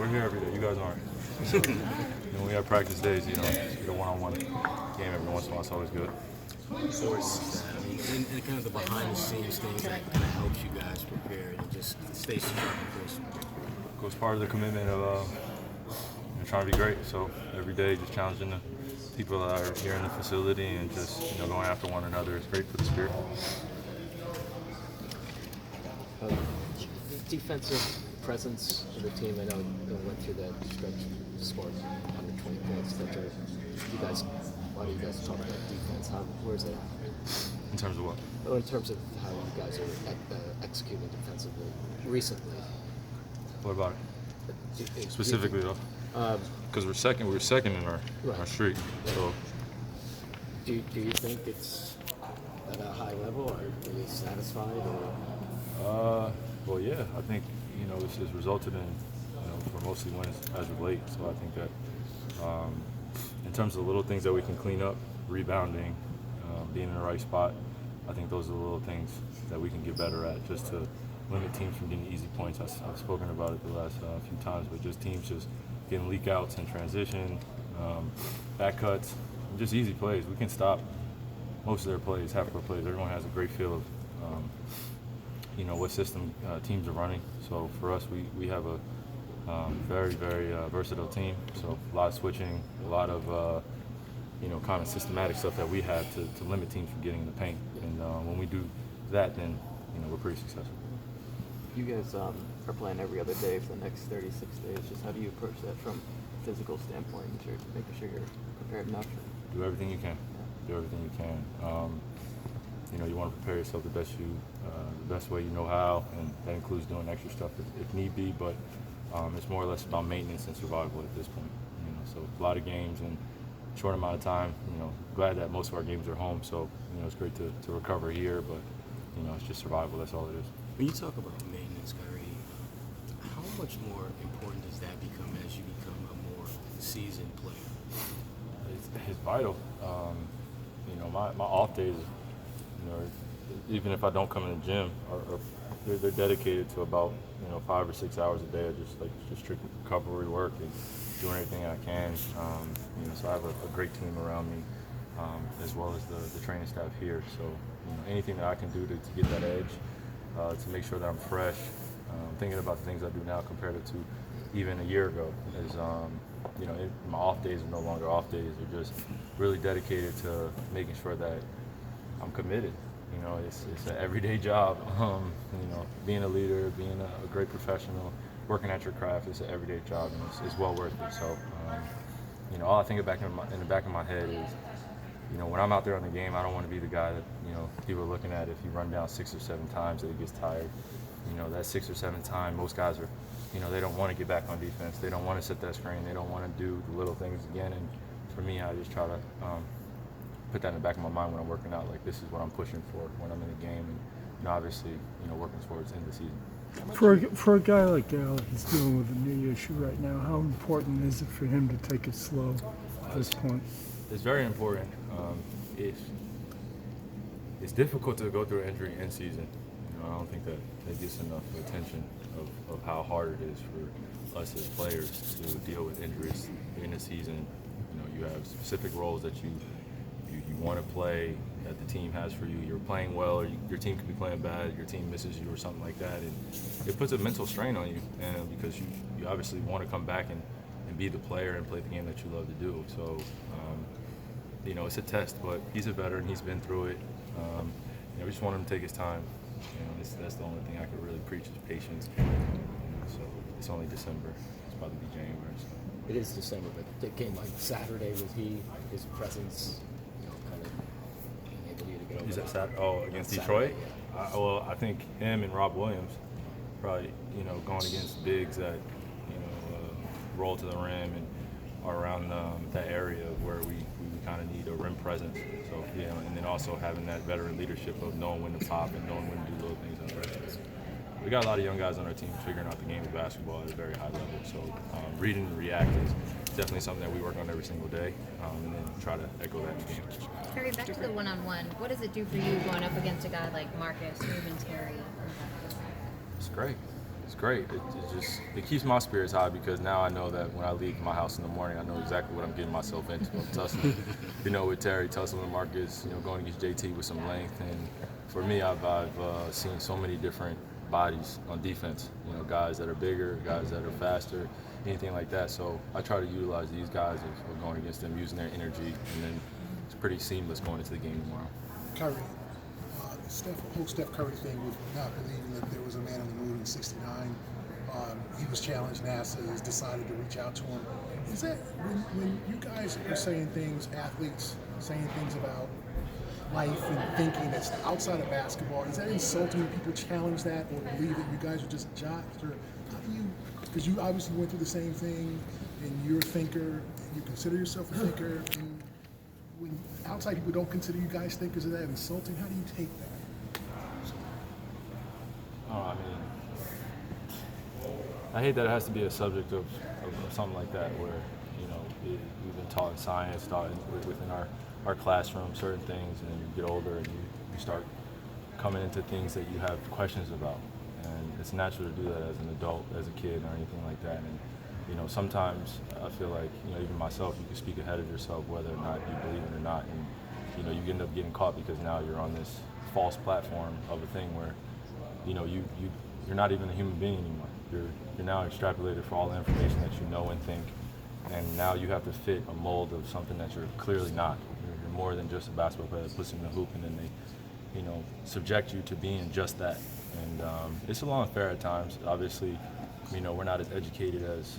we're here every day. You guys aren't. So, when we have practice days, get a one-on-one game every once in a while. It's always good. Of course, and kind of the behind-the-scenes things that kind of helps you guys prepare and just stay strong, of course. Of course, part of the commitment of trying to be great. So every day, just challenging the people that are here in the facility and just going after one another is great for the spirit. Defensive presence of the team. I know you went through that stretch, scored 120 points. You guys, why do you guys talk about defense? Where's it at? In terms of what? In terms of how you guys are executing defensively recently. What about it? Specifically though, because we were second in our streak. So, do you think it's at a high level? Are you satisfied? Or? Well, yeah, I think this has resulted in for mostly wins as of late. So I think that in terms of the little things that we can clean up, rebounding, being in the right spot, I think those are the little things that we can get better at just to limit teams from getting easy points. I've spoken about it the last few times, but just teams just getting leak outs in transition, back cuts, just easy plays. We can stop most of their plays, half-court plays. Everyone has a great feel of what system teams are running. So for us, we have a very, very versatile team. So a lot of switching, a lot of kind of systematic stuff that we have to limit teams from getting in the paint. And when we do that, then we're pretty successful. You guys are playing every other day for the next 36 days. Just how do you approach that from a physical standpoint, making sure you're prepared enough? Do everything you can. Do everything you can. You want to prepare yourself the best way you know how, and that includes doing extra stuff if need be. But it's more or less about maintenance and survival at this point. So a lot of games in a short amount of time. Glad that most of our games are home. So it's great to recover here, but it's just survival. That's all it is. When you talk about maintenance, Kyrie, how much more important does that become as you become a more seasoned player? It's vital. My off days, even if I don't come in the gym, they're dedicated to about 5 or 6 hours a day of just strictly recovery work and doing everything I can. So I have a great team around me, as well as the training staff here. So anything that I can do to get that edge, to make sure that I'm fresh, thinking about the things I do now compared to even a year ago is, my off days are no longer off days. They're just really dedicated to making sure that I'm committed. It's an everyday job. Being a leader, being a great professional, working at your craft, it's an everyday job, and it's well worth it. So, all I think in the back of my head is, when I'm out there on the game, I don't want to be the guy that, people are looking at if you run down 6 or 7 times that he gets tired. That 6 or 7 time, most guys are, they don't want to get back on defense. They don't want to set that screen. They don't want to do the little things again. And for me, I just try to put that in the back of my mind when I'm working out. Like, this is what I'm pushing for when I'm in the game, and obviously, working towards the end of the season. For a guy like Al, he's dealing with a knee issue right now. How important is it for him to take it slow at this point? It's very important. It's difficult to go through an injury in season. I don't think that gets enough attention of how hard it is for us as players to deal with injuries in the season. You have specific roles that you want to play, that the team has for you. You're playing well, or your team could be playing bad, your team misses you or something like that, and it puts a mental strain on you, and because you obviously want to come back and be the player and play the game that you love to do. So it's a test, but he's a veteran, he's been through it. We just want him to take his time. That's the only thing I could really preach is patience. So it's only December, it's about to be January. So. It is December, but the game like Saturday, was his presence, kind of enable you to get over Is that that? Saturday? Oh, against Saturday, Detroit? yeah. I think him and Rob Williams probably, going against bigs that, roll to the rim and are around that area where we kind of need a rim presence. So, and then also having that veteran leadership of knowing when to pop and knowing when to do little things on the rim. We got a lot of young guys on our team figuring out the game of basketball at a very high level. So reading and react is definitely something that we work on every single day, and then try to echo that in the game. Kyrie, back to the one-on-one. What does it do for you going up against a guy like Marcus, or even Terry? It's great. It's great. It keeps my spirits high because now I know that when I leave my house in the morning, I know exactly what I'm getting myself into. I'm tussling, with Terry, tussling with Marcus, going against JT with some length. And for me, I've seen so many different bodies on defense. Guys that are bigger, guys that are faster, anything like that. So I try to utilize these guys if we're going against them, using their energy, and then it's pretty seamless going into the game tomorrow. Kyrie, the whole Steph Curry thing with not believing that there was a man on the moon in '69. He was challenged. NASA has decided to reach out to him. Is that when you guys are saying things, athletes saying things about life and thinking that's outside of basketball, is that insulting when people challenge that or believe that you guys are just jocks? Or how do you, because you obviously went through the same thing and you're a thinker, you consider yourself a thinker, and when outside people don't consider you guys thinkers, is that insulting? How do you take that? I hate that it has to be a subject of something like that where, we've been taught in science, within our classroom, certain things, and then you get older and you start coming into things that you have questions about. And it's natural to do that as an adult, as a kid, or anything like that. And, sometimes I feel like, even myself, you can speak ahead of yourself whether or not you believe it or not. And, you end up getting caught because now you're on this false platform of a thing where, you're not even a human being anymore. You're now extrapolated for all the information that you know and think, and now you have to fit a mold of something that you're clearly not. You're more than just a basketball player that puts in the hoop, and then they, subject you to being just that. And it's a little unfair at times. Obviously, we're not as educated as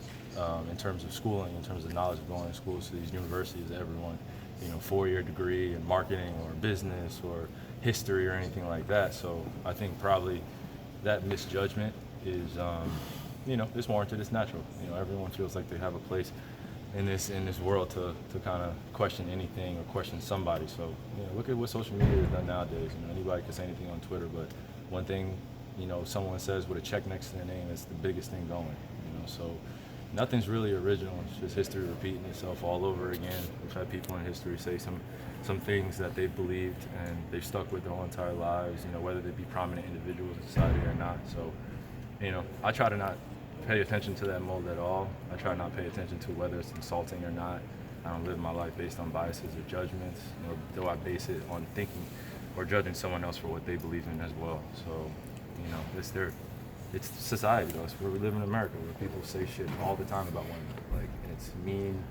in terms of schooling, in terms of knowledge of going to schools to these universities. Everyone, 4-year degree in marketing or business or history or anything like that. So I think probably that misjudgment is, it's warranted. It's natural. Everyone feels like they have a place in this world to kind of question anything or question somebody. So look at what social media has done nowadays. Anybody can say anything on Twitter, but one thing someone says with a check next to their name is the biggest thing going. So nothing's really original. It's just history repeating itself all over again. We've had people in history say some things that they've believed and they've stuck with their whole entire lives, whether they be prominent individuals in society or not. So, I try to not pay attention to that mold at all. I try not to pay attention to whether it's insulting or not. I don't live my life based on biases or judgments, though I base it on thinking or judging someone else for what they believe in as well. So, it's society though. It's where we live in America, where people say shit all the time about one another. And it's mean,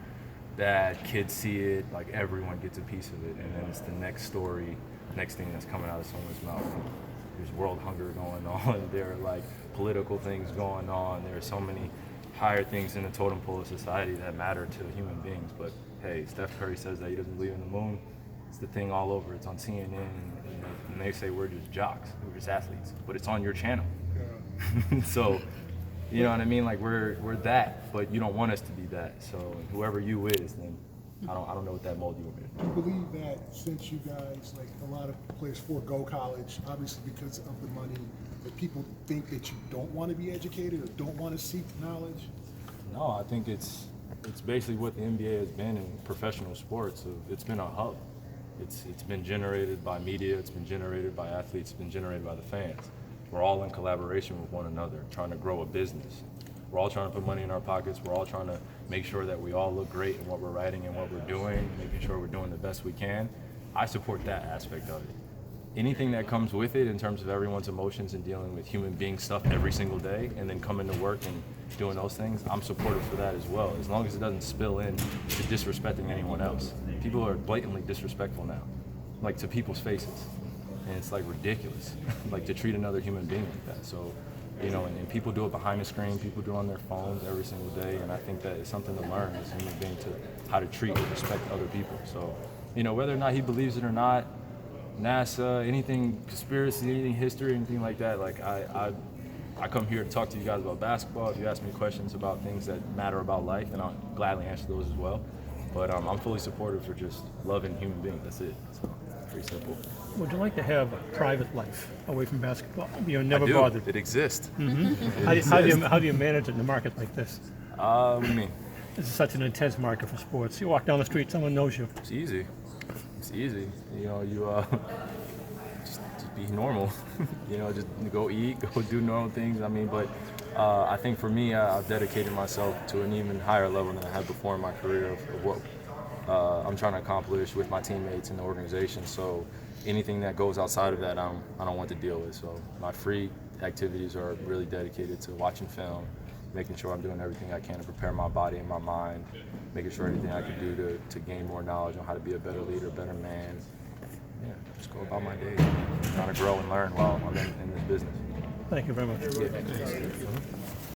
bad, kids see it, everyone gets a piece of it, and then it's the next story, next thing that's coming out of someone's mouth. There's world hunger going on, there are political things going on, there are so many higher things in the totem pole of society that matter to human beings. But hey, Steph Curry says that he doesn't believe in the moon. It's the thing all over. It's on CNN, and they say we're just jocks, we're just athletes, but it's on your channel. Yeah. So, you know what I mean? We're that, but you don't want us to be that. So whoever you is, then I don't know what that mold you want me to do. Do you believe that since you guys, a lot of players forego college, obviously because of the money, that people think that you don't want to be educated or don't want to seek knowledge? No, I think it's basically what the NBA has been in professional sports. It's been a hub. It's been generated by media, it's been generated by athletes, it's been generated by the fans. We're all in collaboration with one another, trying to grow a business. We're all trying to put money in our pockets. We're all trying to make sure that we all look great in what we're writing and what we're doing, making sure we're doing the best we can. I support that aspect of it. Anything that comes with it in terms of everyone's emotions and dealing with human being stuff every single day and then coming to work and doing those things, I'm supportive for that as well, as long as it doesn't spill in to disrespecting anyone else. People are blatantly disrespectful now, to people's faces. And it's ridiculous, to treat another human being like that. So, and people do it behind the screen, people do it on their phones every single day, and I think that it's something to learn as a human being, to how to treat and respect other people. So, whether or not he believes it or not, NASA, anything conspiracy, anything history, anything like that, I come here to talk to you guys about basketball. If you ask me questions about things that matter about life, and I'll gladly answer those as well. But I'm fully supportive for just loving human beings. That's it. So, pretty simple. Would you like to have a private life away from basketball? Never I do. bothered. It exists. Mm-hmm. How do you manage it in a market like this? What do you mean? This is such an intense market for sports. You walk down the street, someone knows you. It's easy. It's easy. Just be normal. Just go eat, go do normal things. But I think for me, I've dedicated myself to an even higher level than I had before in my career of what I'm trying to accomplish with my teammates and the organization. So anything that goes outside of that, I don't want to deal with. So my free activities are really dedicated to watching film, making sure I'm doing everything I can to prepare my body and my mind, making sure anything I can do to gain more knowledge on how to be a better leader, a better man. Yeah, just go about my day, trying to grow and learn while I'm in this business. Thank you very much. Yeah, thanks.